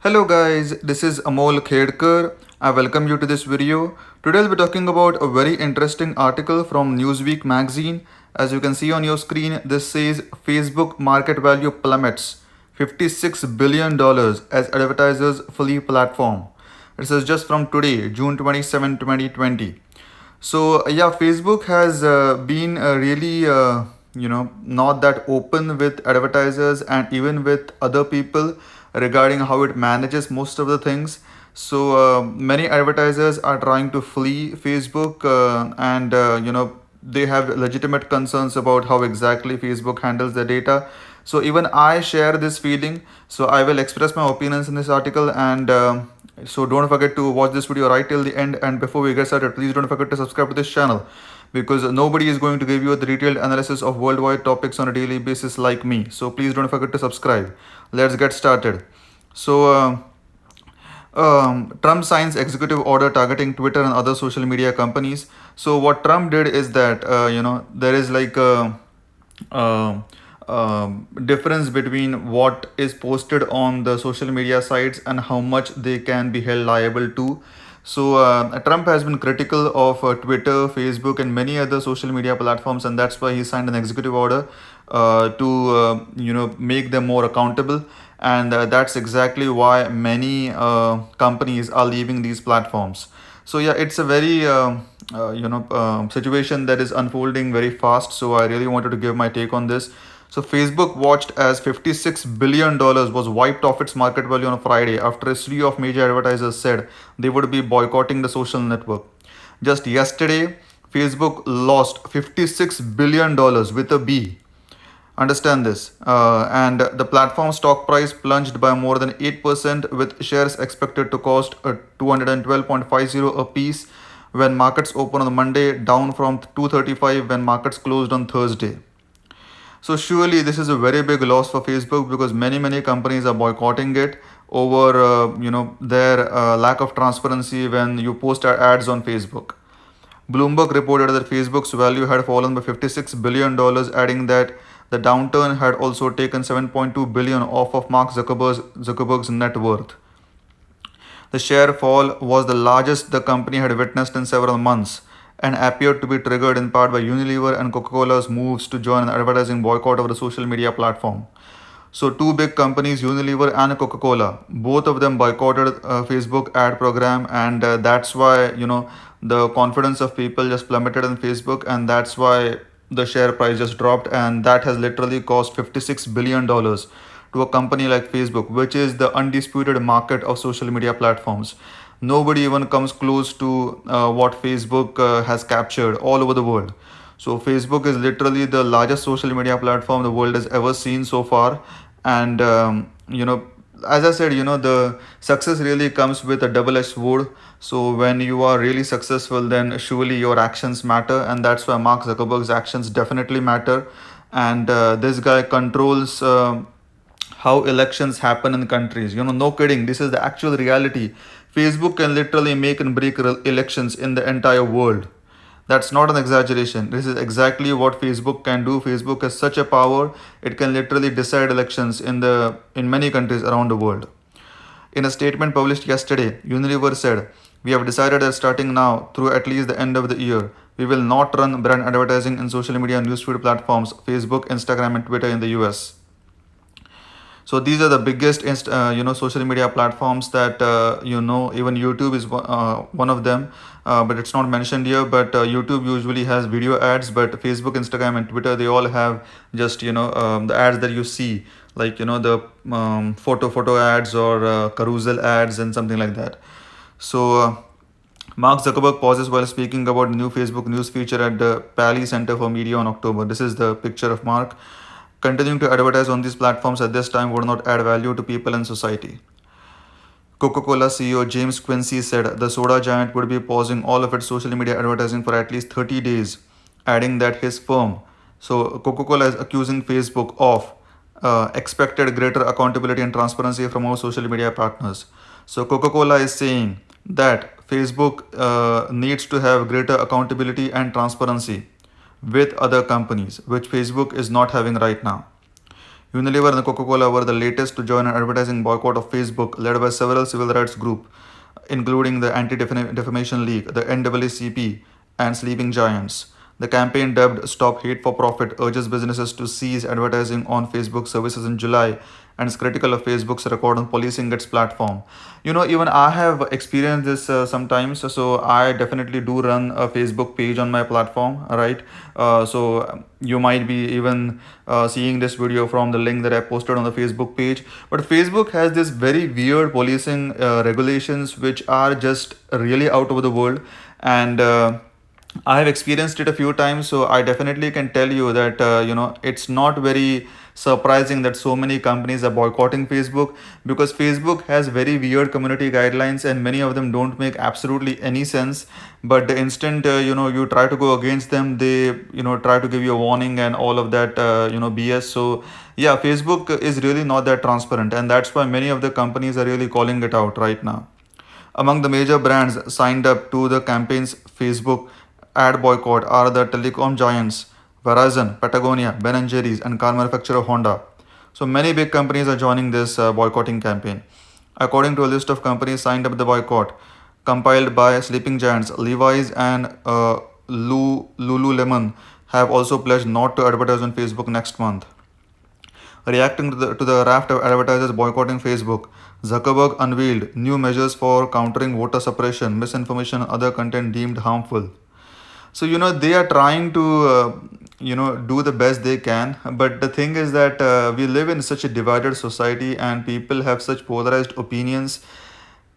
Hello guys, this is Amol Khedkar. I welcome you to this video. Today I'll be talking about a very interesting article from Newsweek magazine. As you can see on your screen, this says Facebook market value plummets $56 billion as advertisers flee platform. This is just from today, June 27, 2020. So yeah, Facebook has been really not that open with advertisers and even with other people regarding how it manages most of the things. So many advertisers are trying to flee Facebook, and they have legitimate concerns about how exactly Facebook handles the data. So even I share this feeling. So I will express my opinions in this article, and so don't forget to watch this video right till the end. And before we get started, please don't forget to subscribe to this channel, because nobody is going to give you a detailed analysis of worldwide topics on a daily basis like me. So please don't forget to subscribe. Let's get started. So Trump signs executive order targeting Twitter and other social media companies. So what Trump did is that there is like difference between what is posted on the social media sites and how much they can be held liable to. So Trump has been critical of Twitter, Facebook, and many other social media platforms, and that's why he signed an executive order to make them more accountable. And that's exactly why many companies are leaving these platforms. So yeah, it's a very situation that is unfolding very fast. So I really wanted to give my take on this. So Facebook watched as $56 billion was wiped off its market value on Friday after a slew of major advertisers said they would be boycotting the social network. Just yesterday, Facebook lost $56 billion with a B. Understand this. And the platform stock price plunged by more than 8%, with shares expected to cost 212.50 a piece when markets opened on Monday, down from 235 when markets closed on Thursday. So surely this is a very big loss for Facebook, because many companies are boycotting it over their lack of transparency when you post ads on Facebook. Bloomberg reported that Facebook's value had fallen by $56 billion, adding that the downturn had also taken 7.2 billion off of Mark Zuckerberg's net worth. The share fall was the largest the company had witnessed in several months, and appeared to be triggered in part by Unilever and Coca-Cola's moves to join an advertising boycott of the social media platform. So two big companies, Unilever and Coca-Cola, both of them boycotted Facebook ad program, and that's why the confidence of people just plummeted in Facebook, and that's why the share price just dropped, and that has literally cost $56 billion to a company like Facebook, which is the undisputed market of social media platforms. Nobody even comes close to what Facebook has captured all over the world. So Facebook is literally the largest social media platform the world has ever seen so far. And as I said, the success really comes with a double-edged sword. So when you are really successful, then surely your actions matter, and that's why Mark Zuckerberg's actions definitely matter. And this guy controls how elections happen in countries. No kidding, this is the actual reality. Facebook can literally make and break elections in the entire world. That's not an exaggeration. This is exactly what Facebook can do. Facebook has such a power; it can literally decide elections in many countries around the world. In a statement published yesterday, Unilever said, "We have decided that starting now through at least the end of the year, we will not run brand advertising in social media newsfeed platforms Facebook, Instagram, and Twitter in the US." So these are the biggest social media platforms that even YouTube is one of them, but it's not mentioned here. But YouTube usually has video ads, but Facebook, Instagram, and Twitter, they all have just the ads that you see, like the photo ads or carousel ads and something like that. So Mark Zuckerberg pauses while speaking about the new Facebook news feature at the Paley Center for Media on October. This is the picture of Mark. Continuing to advertise on these platforms at this time would not add value to people and society. Coca-Cola CEO James Quincey said the soda giant would be pausing all of its social media advertising for at least 30 days, adding that his firm, so Coca-Cola, is accusing Facebook of expected greater accountability and transparency from our social media partners. So Coca-Cola is saying that Facebook needs to have greater accountability and transparency with other companies, which Facebook is not having right now. Unilever and Coca-Cola were the latest to join an advertising boycott of Facebook, led by several civil rights groups, including the Anti-Defamation League, the NAACP, and Sleeping Giants. The campaign, dubbed Stop Hate for Profit, urges businesses to cease advertising on Facebook services in July and is critical of Facebook's record on policing its platform. Even I have experienced this sometimes. So I definitely do run a Facebook page on my platform, right? So you might be even seeing this video from the link that I posted on the Facebook page. But Facebook has this very weird policing regulations which are just really out of the world. And I have experienced it a few times, so I definitely can tell you that it's not very surprising that so many companies are boycotting Facebook, because Facebook has very weird community guidelines and many of them don't make absolutely any sense. But the instant you try to go against them, they try to give you a warning and all of that BS. So yeah, Facebook is really not that transparent, and that's why many of the companies are really calling it out right now. Among the major brands signed up to the campaign's Facebook ad boycott are the telecom giants Verizon, Patagonia, Ben& Jerry's, and car manufacturer Honda. So many big companies are joining this boycotting campaign. According to a list of companies signed up the boycott, compiled by Sleeping Giants, Levi's and Lululemon have also pledged not to advertise on Facebook next month. Reacting to the raft of advertisers boycotting Facebook, Zuckerberg unveiled new measures for countering voter suppression, misinformation, and other content deemed harmful. So they are trying to do the best they can, but the thing is that we live in such a divided society and people have such polarized opinions.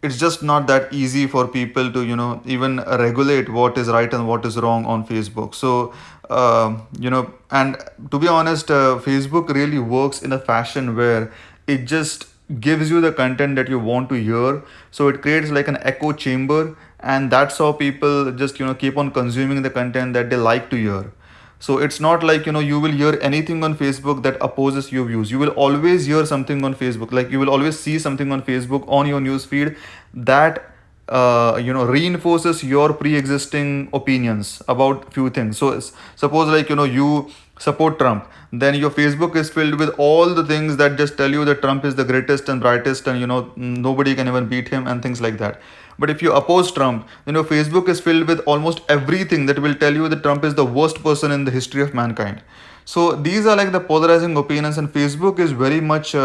It's just not that easy for people to even regulate what is right and what is wrong on Facebook. So and to be honest, Facebook really works in a fashion where it just gives you the content that you want to hear. So it creates like an echo chamber, and that's how people just keep on consuming the content that they like to hear. So it's not like you will hear anything on Facebook that opposes your views. You will always hear something on Facebook, like you will always see something on Facebook on your news feed that reinforces your pre-existing opinions about few things. So suppose like you support Trump, then your Facebook is filled with all the things that just tell you that Trump is the greatest and brightest, and nobody can even beat him and things like that. But if you oppose Trump, Facebook is filled with almost everything that will tell you that Trump is the worst person in the history of mankind. So these are like the polarizing opinions, and Facebook is very much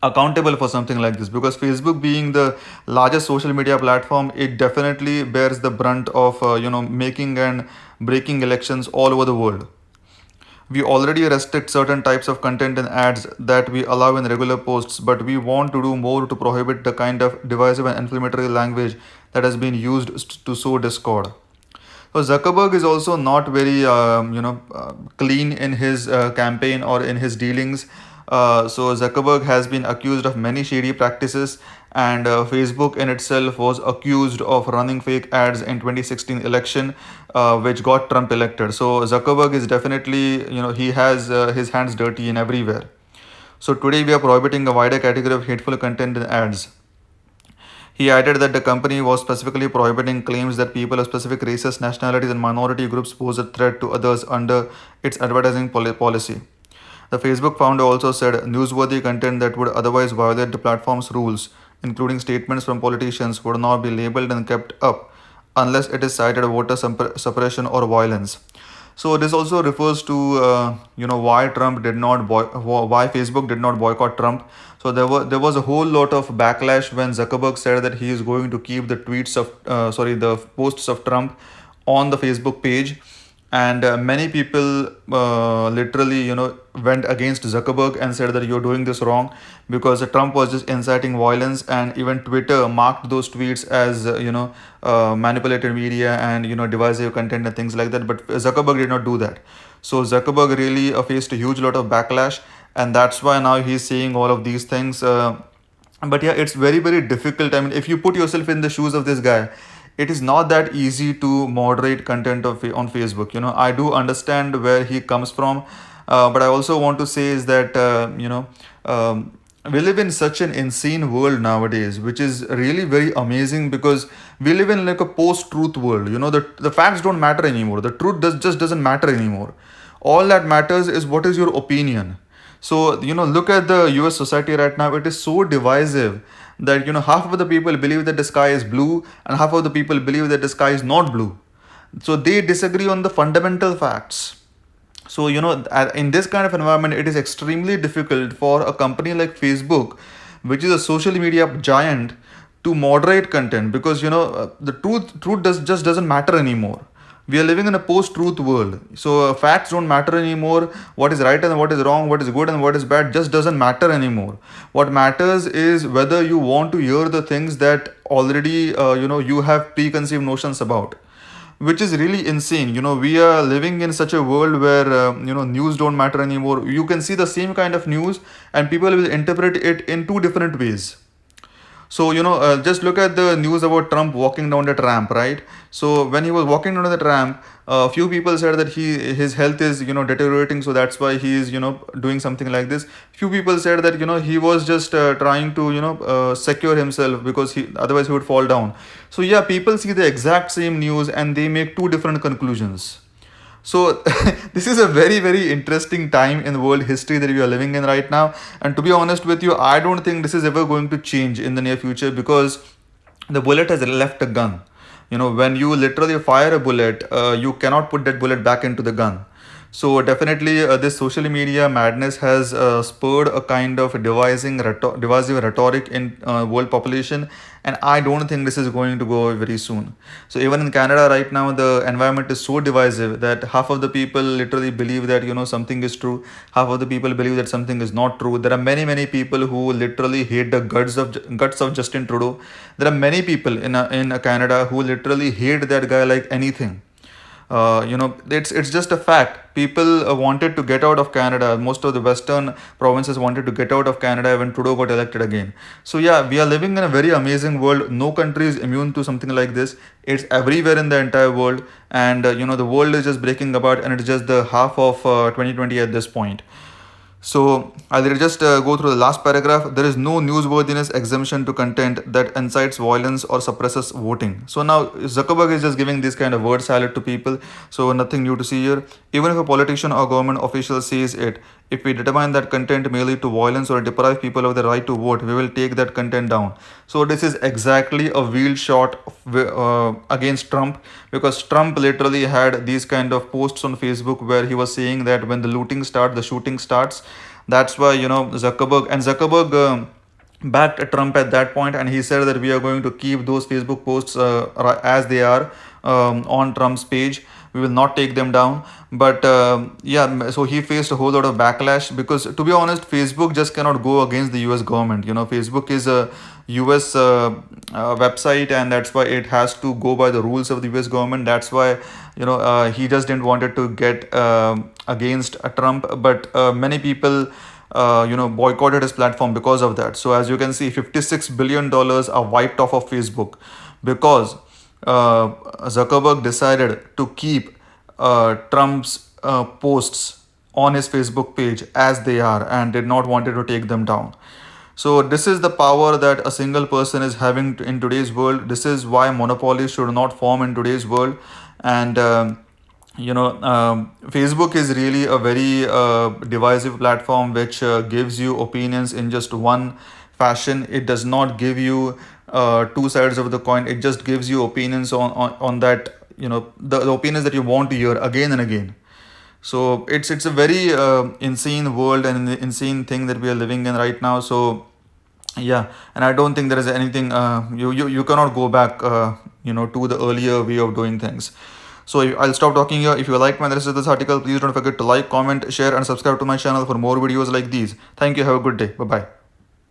accountable for something like this, because Facebook being the largest social media platform, it definitely bears the brunt of making and breaking elections all over the world. We already restrict certain types of content and ads that we allow in regular posts, but we want to do more to prohibit the kind of divisive and inflammatory language that has been used to sow discord. So Zuckerberg is also not very, clean in his campaign or in his dealings. So Zuckerberg has been accused of many shady practices, and Facebook in itself was accused of running fake ads in 2016 election, which got Trump elected. So Zuckerberg is definitely, he has his hands dirty in everywhere. So today we are prohibiting a wider category of hateful content in ads. He added that the company was specifically prohibiting claims that people of specific races, nationalities, and minority groups pose a threat to others under its advertising policy. The Facebook founder also said newsworthy content that would otherwise violate the platform's rules, including statements from politicians, would not be labeled and kept up unless it is cited voter suppression or violence. So this also refers to why Trump did not why Facebook did not boycott Trump. So there was a whole lot of backlash when Zuckerberg said that he is going to keep the the posts of Trump on the Facebook page, and many people literally went against Zuckerberg and said that you're doing this wrong, because Trump was just inciting violence, and even Twitter marked those tweets as manipulated media and divisive content and things like that. But Zuckerberg did not do that. So Zuckerberg really faced a huge lot of backlash, and that's why now he's saying all of these things. But yeah, it's very, very difficult. I mean, if you put yourself in the shoes of this guy, it is not that easy to moderate content on Facebook. I do understand where he comes from, but I also want to say is that we live in such an insane world nowadays, which is really very amazing, because we live in like a post-truth world. The facts don't matter anymore. The truth just doesn't matter anymore. All that matters is what is your opinion. So, look at the US society right now. It is so divisive that, half of the people believe that the sky is blue and half of the people believe that the sky is not blue. So, they disagree on the fundamental facts. So, in this kind of environment, it is extremely difficult for a company like Facebook, which is a social media giant, to moderate content, because the truth just doesn't matter anymore. We are living in a post-truth world, so facts don't matter anymore. What is right and what is wrong, what is good and what is bad, just doesn't matter anymore. What matters is whether you want to hear the things that already you have preconceived notions about, which is really insane. We are living in such a world where news don't matter anymore. You can see the same kind of news and people will interpret it in two different ways. So, just look at the news about Trump walking down that ramp, right? So, when he was walking down that ramp, a few people said that his health is, deteriorating, so that's why he is, doing something like this. Few people said that, he was just trying to, secure himself because otherwise he would fall down. So, yeah, people see the exact same news and they make two different conclusions. So this is a very, very interesting time in world history that we are living in right now. And to be honest with you, I don't think this is ever going to change in the near future, because the bullet has left a gun. When you literally fire a bullet, you cannot put that bullet back into the gun. So definitely, this social media madness has spurred a kind of divisive rhetoric in world population, and I don't think this is going to go very soon. So even in Canada right now, the environment is so divisive that half of the people literally believe that something is true, half of the people believe that something is not true. There are many people who literally hate the guts of Justin Trudeau. There are many people in Canada who literally hate that guy like anything. It's just a fact. People wanted to get out of Canada. Most of the Western provinces wanted to get out of Canada when Trudeau got elected again. So yeah, we are living in a very amazing world. No country is immune to something like this. It's everywhere in the entire world, and the world is just breaking apart, and it's just the half of 2020 at this point. So I'll just go through the last paragraph. There is no newsworthiness exemption to content that incites violence or suppresses voting. So now Zuckerberg is just giving this kind of word salad to people. So nothing new to see here. Even if a politician or government official says it, if we determine that content may lead to violence or deprive people of the right to vote, we will take that content down. So this is exactly a wheel shot against Trump, because Trump literally had these kind of posts on Facebook where he was saying that when the looting starts, the shooting starts. That's why Zuckerberg backed Trump at that point, and he said that we are going to keep those Facebook posts as they are on Trump's page. We will not take them down. But so he faced a whole lot of backlash, because to be honest, Facebook just cannot go against the US government. Facebook is a US website, and that's why it has to go by the rules of the US government. That's why he just didn't want it to get against Trump. But many people boycotted his platform because of that. So as you can see, $56 billion are wiped off of Facebook, because Zuckerberg decided to keep Trump's posts on his Facebook page as they are, and did not wanted to take them down. So this is the power that a single person is having in today's world. This is why monopolies should not form in today's world. And Facebook is really a very divisive platform, which gives you opinions in just one fashion. It does not give you two sides of the coin. It just gives you opinions on that, the opinions that you want to hear again and again. So it's a very insane world and insane thing that we are living in right now. So yeah, and I don't think there is anything you cannot go back to the earlier way of doing things. So I'll stop talking here. If you like my analysis of this article, please don't forget to like, comment, share, and subscribe to my channel for more videos like these. Thank you. Have a good day. Bye bye.